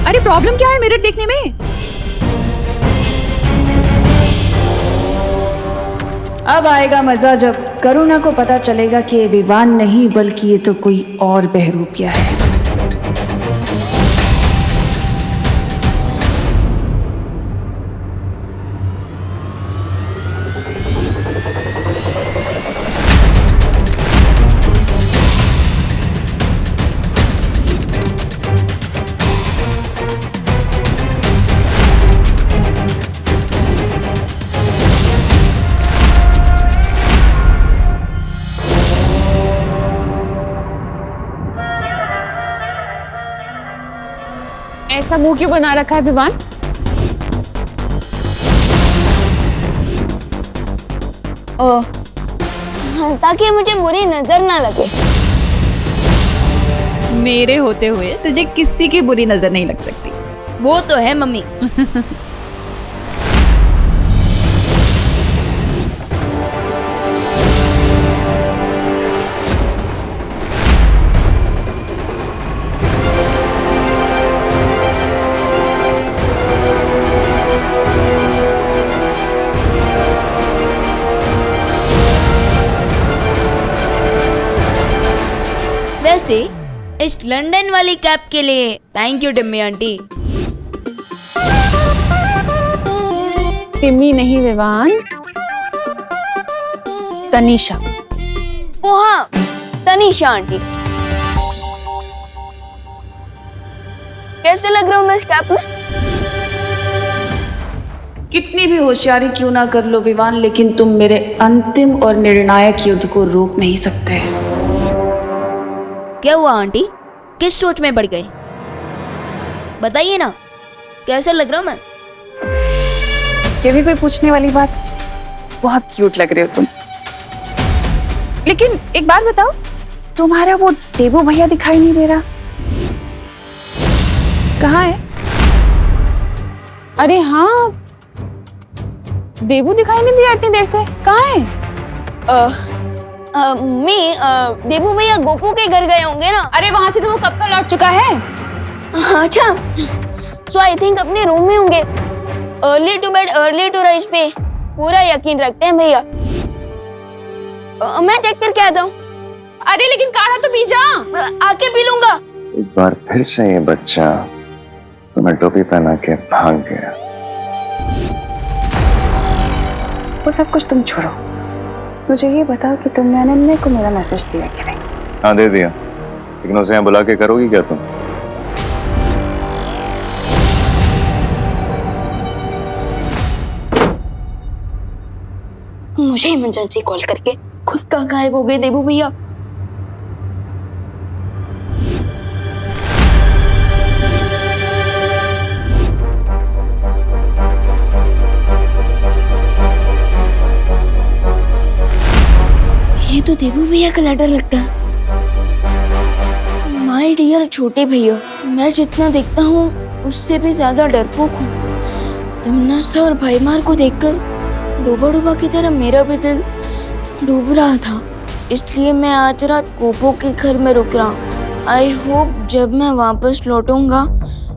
अरे प्रॉब्लम क्या है मिरर देखने में? अब आएगा मजा जब करुणा को पता चलेगा कि ये विवान नहीं बल्कि ये तो कोई और बहरूपिया है। ऐसा मुंह क्यों बना रखा है विवान? ताकि मुझे बुरी नजर ना लगे। मेरे होते हुए तुझे किसी की बुरी नजर नहीं लग सकती। वो तो है मम्मी। वैसे इस लंदन वाली कैब के लिए thank you Timmy aunty. Timmy नहीं विवान, तनीषा। ओ हाँ, तनीषा आंटी। कैसे लग रहा हूँ मैं इस कैब में? कितनी भी होशियारी क्यों ना कर लो विवान, लेकिन तुम मेरे अंतिम और निर्णायक युद्ध को रोक नहीं सकते। क्या हुआ आंटी? किस सोच में पड़ गए? बताइए ना, कैसे लग रहा हूँ मैं? ये भी कोई पूछने वाली बात? बहुत क्यूट लग रहे हो तुम। लेकिन एक बात बताओ, तुम्हारा वो देबू भैया दिखाई नहीं दे रहा, कहाँ है? अरे हाँ, देबू दिखाई नहीं दिया इतनी देर से, कहाँ है? देबू भैया गोपू के घर गए होंगे ना। अरे वहां से तो वो कब का लौट चुका है। अच्छा, सो आई थिंक अपने रूम में होंगे। Early to bed early to rise पे पूरा यकीन रखते हैं भैया। मैं चेक करके आता हूँ। अरे लेकिन काढ़ा तो पी जा। आके पी लूंगा। एक बार फिर से ये बच्चा तुम्हें टोपी पहना के भाग गया। वो सब कुछ तुम छोड़ो, मुझे ये बताओ कि तुमने अनन्या को मेरा मैसेज दिया कि नहीं? हाँ दे दिया, लेकिन उसे यहाँ बुला के करोगी क्या तुम? मुझे इमरजेंसी कॉल करके खुद का गायब हो गए देबू भैया। ये तो देबू भैया का लेटर लगता है। माय डियर छोटे भैया, मैं जितना देखता हूँ उससे भी ज्यादा डरपोक हूँ। तमन्ना और भाईमार को देखकर डूबा डूबा की तरह मेरा भी दिल डूब रहा था, इसलिए मैं आज रात गोपो के घर में रुक रहा हूँ। आई होप जब मैं वापस लौटूंगा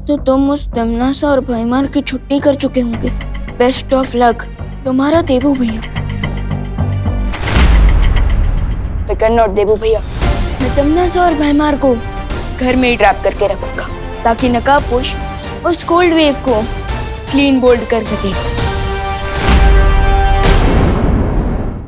तो तुम उस तमन्ना और भाईमार की छुट्टी कर चुके होंगे। बेस्ट ऑफ लक, तुम्हारा देबू भैया। फिकर नॉट देबू भैया, मैं तमन्ना और भाईमार को घर में ही ट्रैप करके रखूंगा ताकि नकाबपोश उस कोल्ड वेव को क्लीन बोल्ड कर सके।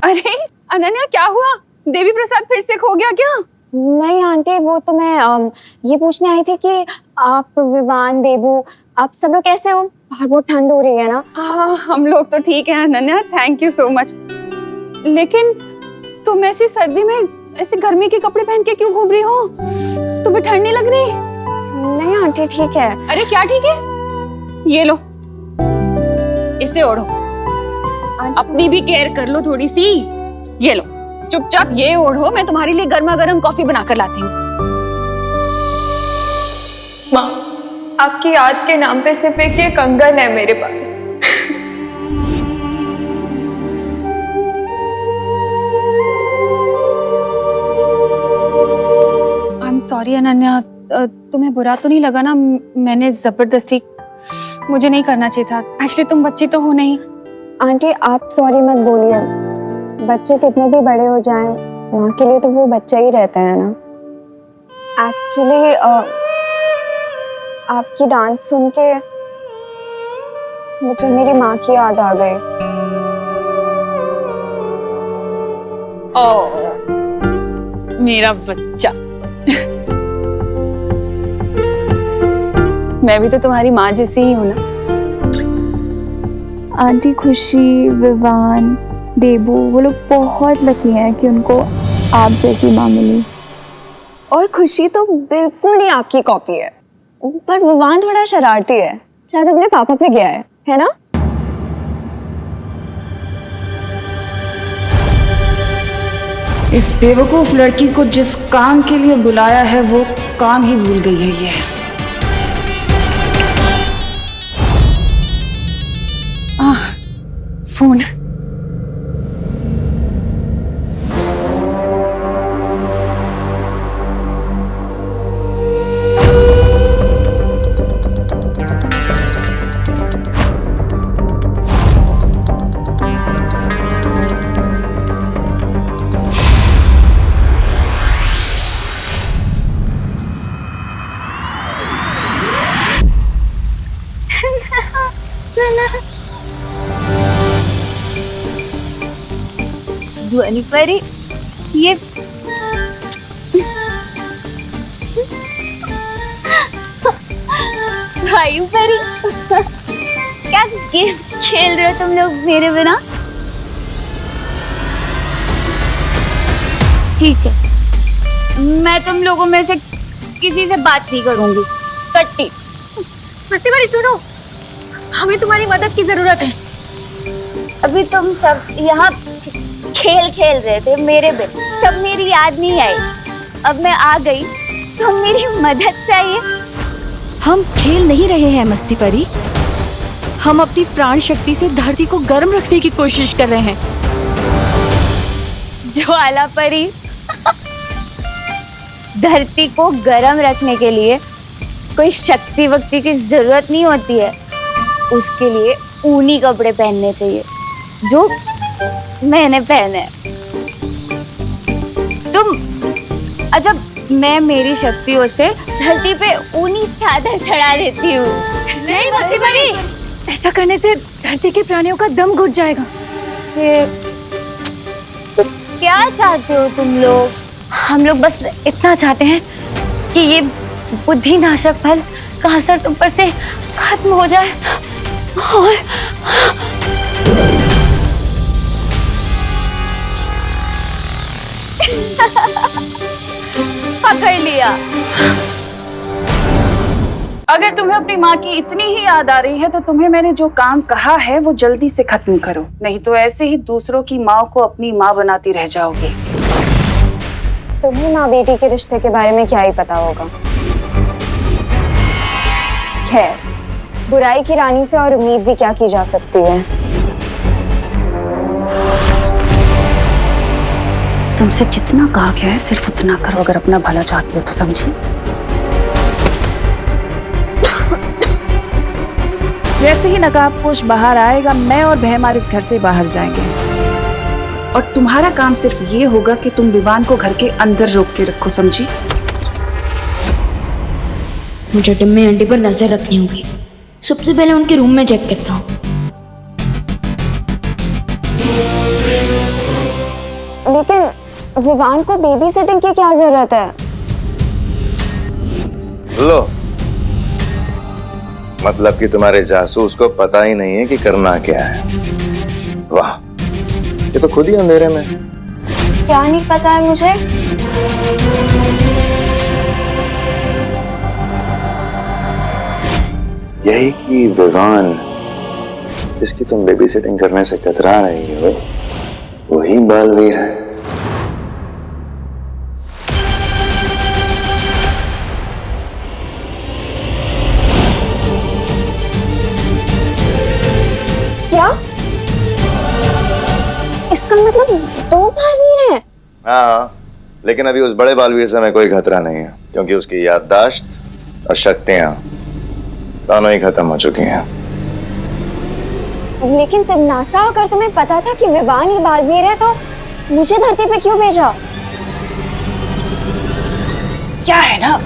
अरे अनन्या क्या हुआ? देवी प्रसाद फिर से खो गया क्या? नहीं आंटी, वो तो मैं ये पूछने आई थी कि आप विवान देबू आप सब लोग कैसे हो? बाहर बहुत ठंड हो रही है ना। हाँ हम लोग तो ठीक है Ananya, thank you so much. लेकिन तुम ऐसी सर्दी में ऐसे गर्मी के कपड़े पहन के क्यों घूम रही हो? तुम्हें ठंड नहीं लग रही? नहीं आंटी ठीक है। अरे क्या ठीक है? ये लो, इसे ओढ़ो, अपनी भी केयर कर लो थोड़ी सी। ये लो, चुपचाप ये ओढ़ो, मैं तुम्हारे लिए गर्मा गर्म कॉफी बनाकर लाती हूँ। माँ, आपकी याद के नाम पे सिर्फ एक ये कंगन है मेरे पास। आई एम सॉरी अनन्या, तुम्हें बुरा तो नहीं लगा ना? मैंने जबरदस्ती, मुझे नहीं करना चाहिए था। एक्चुअली तुम बच्ची तो हो नहीं। आंटी आप सॉरी मत बोलिए, बच्चे कितने भी बड़े हो जाएं माँ के लिए तो वो बच्चा ही रहता है ना। एक्चुअली आपकी डांस सुन के मुझे मेरी माँ की याद आ गई। ओ मेरा बच्चा। मैं भी तो तुम्हारी माँ जैसी ही हूँ ना। आंटी खुशी, विवान, देबू वो लोग बहुत लकी हैं कि उनको आप जैसी माँ मिली। और खुशी तो बिल्कुल ही आपकी कॉपी है, पर विवान थोड़ा शरारती है, शायद अपने पापा पे गया है ना? इस बेवकूफ लड़की को जिस काम के लिए बुलाया है वो काम ही भूल गई है ये। फोन। ध्वनि परी, ये भाई परी क्या गेम खेल रहे हो तुम लोग मेरे बिना? ठीक है, मैं तुम लोगों में से किसी से बात नहीं करूंगी। कट्टी मस्ती वाली सुनो, हमें तुम्हारी मदद की जरूरत है। अभी तुम सब यहाँ खेल खेल रहे थे मेरे बिन, तब मेरी याद नहीं आई। अब मैं आ गई तो मेरी मदद चाहिए। हम खेल नहीं रहे हैं मस्ती परी, हम अपनी प्राण शक्ति से धरती को गर्म रखने की कोशिश कर रहे हैं। ज्वाला परी, धरती को गर्म रखने के लिए कोई शक्ति वक्ति की जरूरत नहीं होती है, उसके लिए ऊनी कपड़े पहनने चाहिए जो मैंने पहने। तुम अजब, मैं मेरी शक्तियों से धरती पे ऊनी चादर चढ़ा देती हूँ। नहीं मस्ती परी, ऐसा करने से धरती के प्राणियों का दम घुट जाएगा। तो क्या चाहते हो तुम लोग? हम लोग बस इतना चाहते हैं कि ये बुद्धिनाशक फल का असर तुम पर से खत्म हो जाए और पकड़ लिया। अगर तुम्हें अपनी माँ की इतनी ही याद आ रही है तो तुम्हें मैंने जो काम कहा है वो जल्दी से खत्म करो, नहीं तो ऐसे ही दूसरों की माँ को अपनी माँ बनाती रह जाओगे। तुम्हें माँ बेटी के रिश्ते के बारे में क्या ही पता होगा। खैर, बुराई की रानी से और उम्मीद भी क्या की जा सकती है। तुमसे जितना कहा गया है सिर्फ उतना करो, अगर अपना भला चाहती हो तो, समझी? जैसे ही नकाबपोश बाहर आएगा मैं और बहमार इस घर से बाहर जाएंगे और तुम्हारा काम सिर्फ ये होगा कि तुम विवान को घर के अंदर रोक के रखो, समझी? मुझे टिम्मी आंटी पर नजर रखनी होगी। सबसे पहले उनके रूम में चेक करता हूँ। लेकिन विवान को बेबी सिटिंग की क्या जरूरत है? लो, मतलब कि तुम्हारे जासूस को पता ही नहीं है कि करना क्या है। वाह, ये तो खुद ही अंधेरे में। क्या नहीं पता है मुझे? यही कि विवान जिसकी तुम बेबी सिटिंग करने से कतरा रही हो वही बालवीर है। क्या? इसका मतलब दो बालवीर हैं? हाँ, लेकिन अभी उस बड़े बालवीर से हमें कोई खतरा नहीं है, क्योंकि उसकी याददाश्त और शक्तियां दोनों ही खत्म हो चुकी हैं। लेकिन तिमनासा, अगर तुम्हें पता था कि विवान ही बालवीर है तो मुझे धरती पे क्यों भेजा? क्या है ना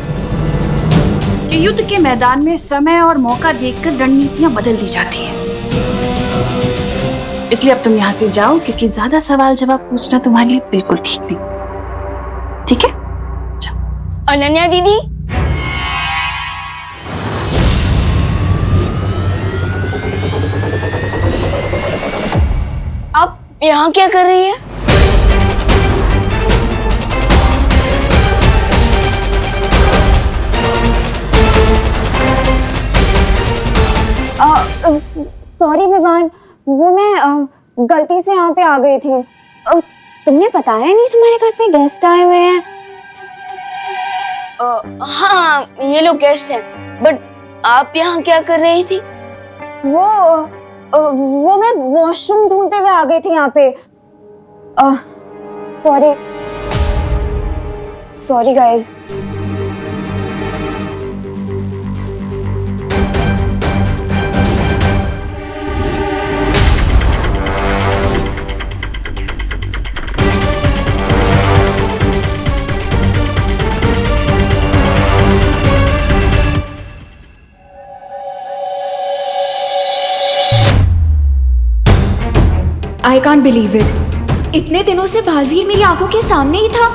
कि युद्ध के मैदान में समय और मौका देखकर रणनीतियां बदल दी जाती हैं। इसलिए अब तुम यहाँ से जाओ, क्योंकि ज्यादा सवाल जवाब पूछना तुम्हारे लिए बिल्कुल ठीक नहीं। ठीक है? जाओ। अनन्या दीदी, आप यहाँ क्या कर रही है? सॉरी विवान, वो मैं गलती से यहाँ पे आ गई थी। तुमने बताया नहीं तुम्हारे घर पे गेस्ट आए हुए हैं? हाँ, ये लोग गेस्ट हैं, बट आप यहाँ क्या कर रही थी? वो मैं वॉशरूम ढूंढते हुए आ गई थी यहाँ पे। Sorry guys. I can't believe it. इतने दिनों से बालवीर मेरी आंखों के सामने ही था।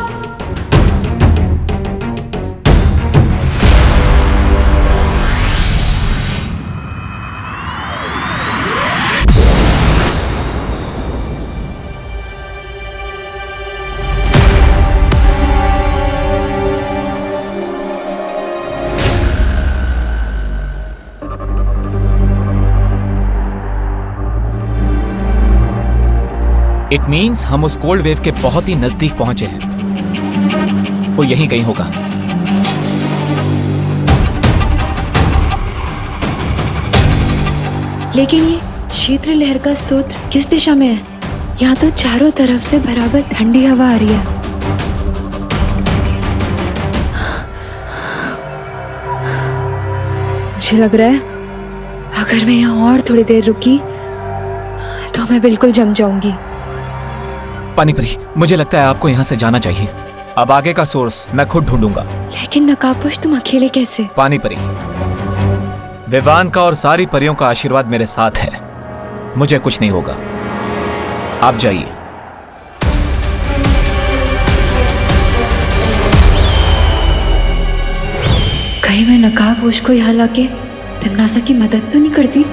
इट मीन्स हम उस कोल्ड वेव के बहुत ही नजदीक पहुंचे हैं। वो यहीं कहीं होगा। लेकिन ये शीतल लहर का स्रोत किस दिशा में है? यहाँ तो चारों तरफ से बराबर ठंडी हवा आ रही है। मुझे लग रहा है अगर मैं यहाँ और थोड़ी देर रुकी तो मैं बिल्कुल जम जाऊंगी। पानीपरी, मुझे लगता है आपको यहाँ से जाना चाहिए। अब आगे का सोर्स मैं खुद ढूंढूंगा। लेकिन नकाबपोश, तुम अकेले कैसे? पानीपरी, विवान का और सारी परियों का आशीर्वाद मेरे साथ है। मुझे कुछ नहीं होगा। आप जाइए। कहीं मैं नकाबपोश को यहाँ लाके तिमनासा की मदद तो नहीं करती?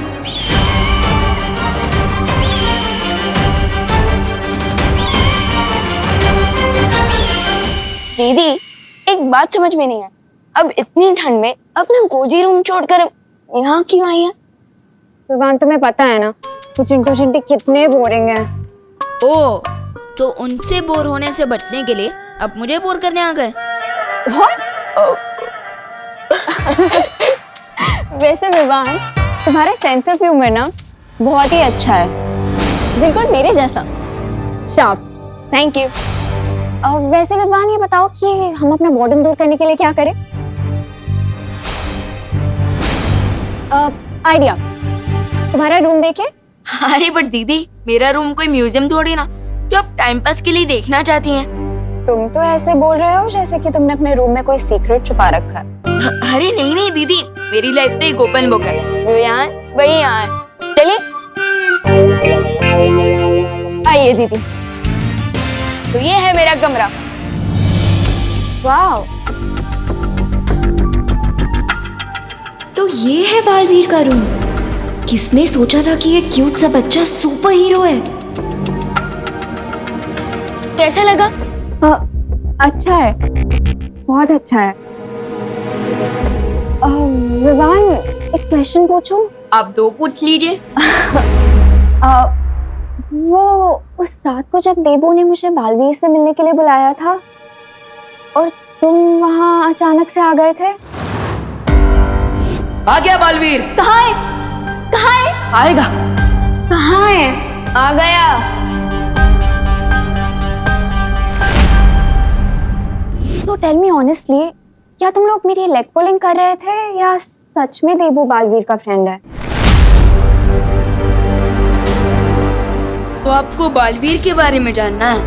दीदी, एक बात समझ में नहीं है, अब इतनी ठंड में अपना कोजी रूम छोड़कर यहाँ क्यों आई है? विवान, तुम्हें पता है ना वो चिंटू चिंटी कितने बोरिंग हैं। ओ, तो उनसे बोर होने से बचने के लिए अब मुझे बोर करने आ गए? वैसे विवान, तुम्हारा सेंस ऑफ ह्यूमर ना बहुत ही अच्छा है, बिल्कुल मेरे जैसा शार्प। Thank you. वैसे विवान, ये बताओ कि हम अपना बोर्डम दूर करने के लिए क्या करें? आइडिया, तुम्हारा रूम देखे? अरे बट दीदी, मेरा रूम कोई म्यूजियम थोड़ी ना जो आप टाइम पास के लिए देखना चाहती हैं। तुम तो ऐसे बोल रहे हो जैसे कि तुमने अपने रूम में कोई सीक्रेट छुपा रखा है। अरे नहीं नहीं दीदी, मेरी लाइफ तो एक ओपन बुक है, जो यहाँ वही यहाँ है। चलिए। आइए दीदी, तो ये है मेरा कमरा। वाह, तो ये है बालवीर का रूम। किसने सोचा था कि ये क्यूट सा बच्चा सुपर हीरो है? कैसा लगा? अच्छा है, बहुत अच्छा है। विवान, एक क्वेश्चन पूछूं? आप दो पूछ लीजिए। वो उस रात को जब देबू ने मुझे बालवीर से मिलने के लिए बुलाया था और तुम वहां अचानक से आ गए थे। आ गया बालवीर। कहाँ है? कहाँ है? आएगा। कहाँ है? आ गया। तो टेल मी ऑनेस्टली, क्या तुम लोग मेरी लेग पुलिंग कर रहे थे या सच में देबू बालवीर का फ्रेंड है? तो आपको बालवीर के बारे में जानना है?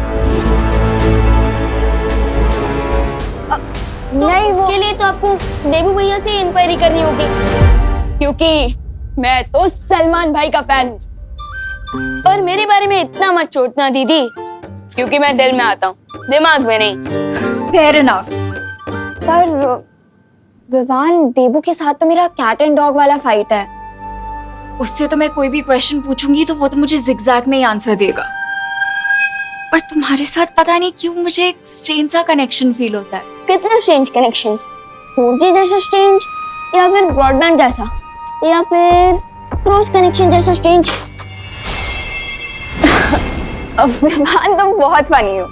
नहीं, उसके लिए तो आपको देबू भैया से इंक्वायरी करनी होगी, क्योंकि मैं तो सलमान भाई का फैन हूँ। पर मेरे बारे में इतना मत चोटना दीदी, क्योंकि मैं दिल में आता हूँ, दिमाग में नहीं। Fair enough. पर विवान, देबू के साथ तो मेरा कैट एंड डॉग वाला फाइट है। उससे तो मैं कोई भी क्वेश्चन पूछूंगी तो वो तो मुझे जिगजैग में ही आंसर देगा। पर तुम्हारे साथ पता नहीं क्यों मुझे एक स्ट्रेंज सा कनेक्शन फील होता है। कितना स्ट्रेंज कनेक्शंस? 4G जैसा स्ट्रेंज, या फिर ब्रॉडबैंड जैसा, या फिर क्रॉस कनेक्शन जैसा स्ट्रेंज? अब विवान, तुम बहुत फनी हो।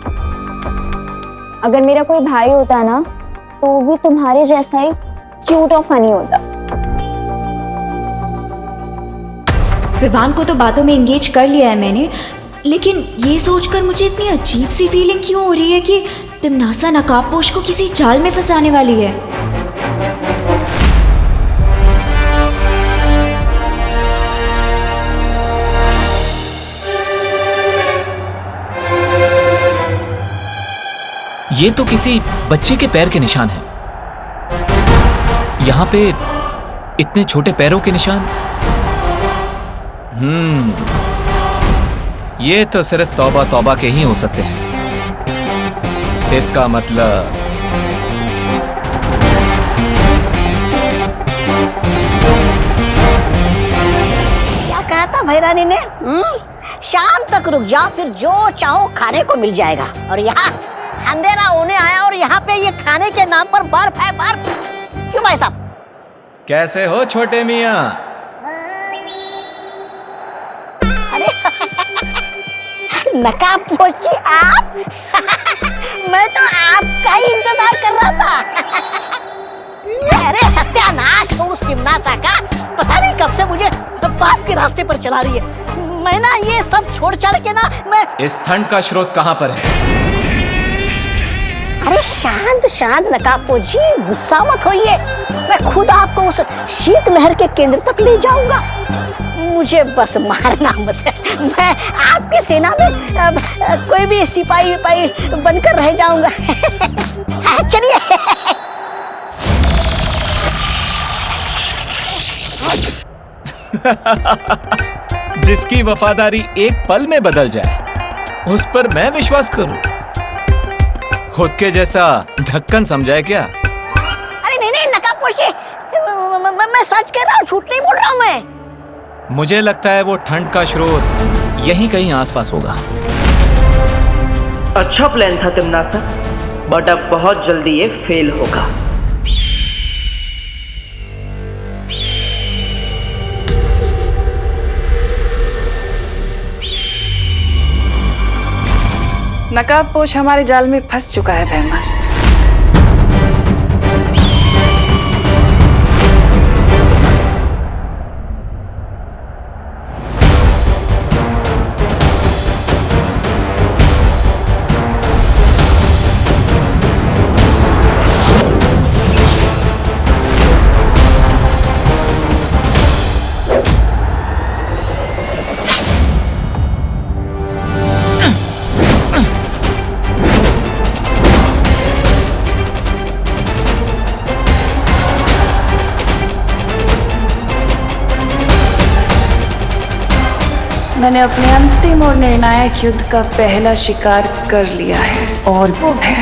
अगर मेरा कोई भाई होता ना तो वो भी तुम्हारे जैसा ही क्यूट और फनी होता। विवान को तो बातों में एंगेज कर लिया है मैंने, लेकिन ये सोचकर मुझे इतनी अजीब सी फीलिंग क्यों हो रही है कि तिमनासा नकाबपोश को किसी जाल में फंसाने वाली है। ये तो किसी बच्चे के पैर के निशान हैं। यहाँ पे इतने छोटे पैरों के निशान। ये तो सिर्फ तौबा तौबा के ही हो सकते हैं। इसका मतलब क्या कहा था भैरानी ने? शाम तक रुक जाओ, फिर जो चाहो खाने को मिल जाएगा। और यहाँ अंधेरा होने आया और यहाँ पे ये खाने के नाम पर बर्फ है, बर्फ। क्यों भाई साहब? कैसे हो छोटे मियाँ? अरे नकाबपोशी आप? मैं तो आपका ही इंतजार कर रहा था। अरे सत्यानाश हो उस तिमनासा का, पता नहीं कब से मुझे पाप के रास्ते पर चला रही है। मैं ना ये सब छोड़ छाड़ के ना मैं। इस ठंड का स्रोत कहाँ पर है? अरे शांत शांत नकाबपोशी, गुस्सा मत होइए। मैं खुद आपको उस शीत लहर के केंद्र तक ले जाऊंगा। मुझे बस मारना मत है। मैं आपकी सेना में कोई भी सिपाही बनकर रह जाऊंगा। चलिए। जिसकी वफादारी एक पल में बदल जाए, उस पर मैं विश्वास करूं? खुद के जैसा ढक्कन समझा है क्या? अरे नहीं नकाबपोशी, मैं सच कह रहा हूँ, झूठ नहीं बोल रहा हूँ मैं। मुझे लगता है वो ठंड का स्रोत यहीं कहीं आसपास होगा। अच्छा प्लान था तिमनासा, बट अब बहुत जल्दी ये फेल होगा। नकाबपोश हमारे जाल में फंस चुका है भैमार। मैंने अपने अंतिम और निर्णायक युद्ध का पहला शिकार कर लिया है, और वो है